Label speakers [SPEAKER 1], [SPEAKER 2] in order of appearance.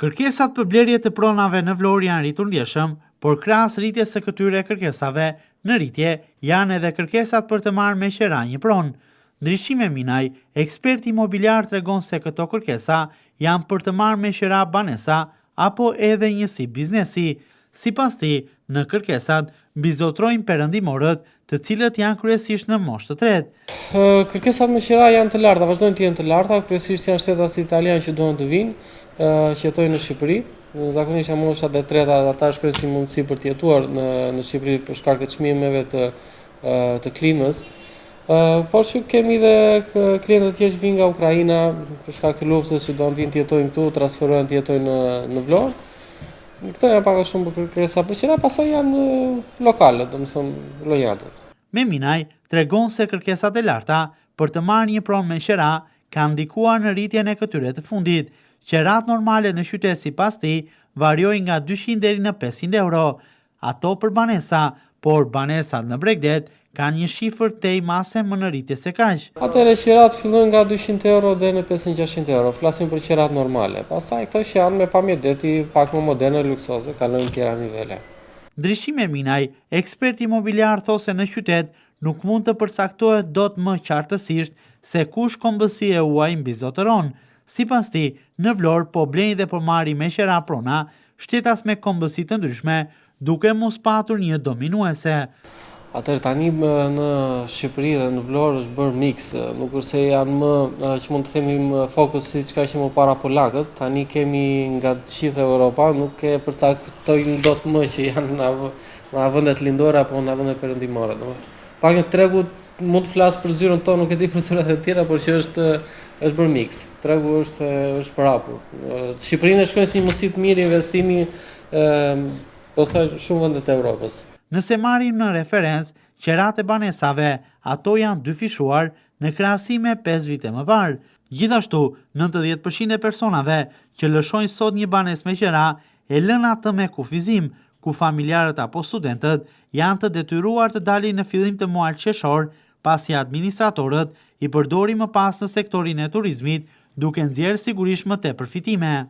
[SPEAKER 1] Kërkesat për blerje të pronave në Vlorë janë rritur ndjeshëm, por krahas rritjes së këtyre kërkesave në rritje janë edhe kërkesat për të marrë me qera një pronë. Ndryshime Minaj, eksperti imobiliar, tregon se këto kërkesa janë për të marrë me qera banesa apo edhe njësi biznesi. Sipas tij, në kërkesat bizotrojnë perëndimorët, të cilët janë kryesisht në moshë të tretë.
[SPEAKER 2] Kërkesat me qera janë të larta, vazhdojnë të jenë të larta, kryesisht janë shtetas italianë që duan të vinë, që jetojnë në Shqipëri. Zakonisht janë moshat e treta, ata shkruajnë si mundësi për të jetuar në Shqipëri për shkak të çmimeve të klimës. Por që kemi dhe klientët që vinë nga Ukraina për shkak të luftës, që do vinë të jetojnë këtu, transferohen të jetojnë në Vlorë. Këto janë pak a shumë kërkesa për qera, pastaj janë lokale, domethënë lojale.
[SPEAKER 1] Me Minaj tregon se kërkesat e larta për të marrë një pronë me qera kanë ndikuar në rritjen e këtyre të fundit. Qerat normale në qytet sipas tij variojnë nga 200 deri në 500 euro. Ato për banesa, por banesat në Bregdet kanë një shifër tej mase më në rritje se kaq.
[SPEAKER 2] Atëherë qerat fillojnë nga 200 euro deri në 500-600 euro. Flasim për qerat normale. Pastaj këto që janë me pamjedeti, pak më moderne, luksoze, kalojnë tjera nivele.
[SPEAKER 1] Ndryshime Minaj, ekspert imobiliar, thosë në qytet nuk mund të përcaktohet dot më qartësisht se kush kombësi e huaj mbi zotëron. Sipas tij, në Vlorë po blejnë dhe po marrin me qera prona shtetas me kombësi të ndryshme, duke mos patur një dominuese.
[SPEAKER 2] Atëherë tani në Shqipëri dhe në Vlorë është bërë mix, nuk është se janë më që mund të themi më fokus siç ka qenë më para polakët. Tani kemi nga gjithë Europa, nuk e përcaktojnë dot më që janë në vendet lindore apo në vendet perëndimore. Pak në tregu mund të flas për zyrën tonë, nuk e di për zyrat e tjera, por që është bërë mix. Tregu është përhapur. Shqipërinë shkojnë si mundësi të mirë investimi, po thoj shumë vendet e Evropës.
[SPEAKER 1] Nëse marrim në referencë qerat e banesave, ato janë dyfishuar në krahasim me 5 vite më parë. Gjithashtu, 90% e personave që lëshojnë sot një banesë me qera e lën atë me kufizim, ku familjarët apo studentët janë të detyruar të dalin në fillim të muajit qershor, pasi administratorët i përdorin më pas në sektorin e turizmit, duke nxjerrë sigurisht më tepër fitime.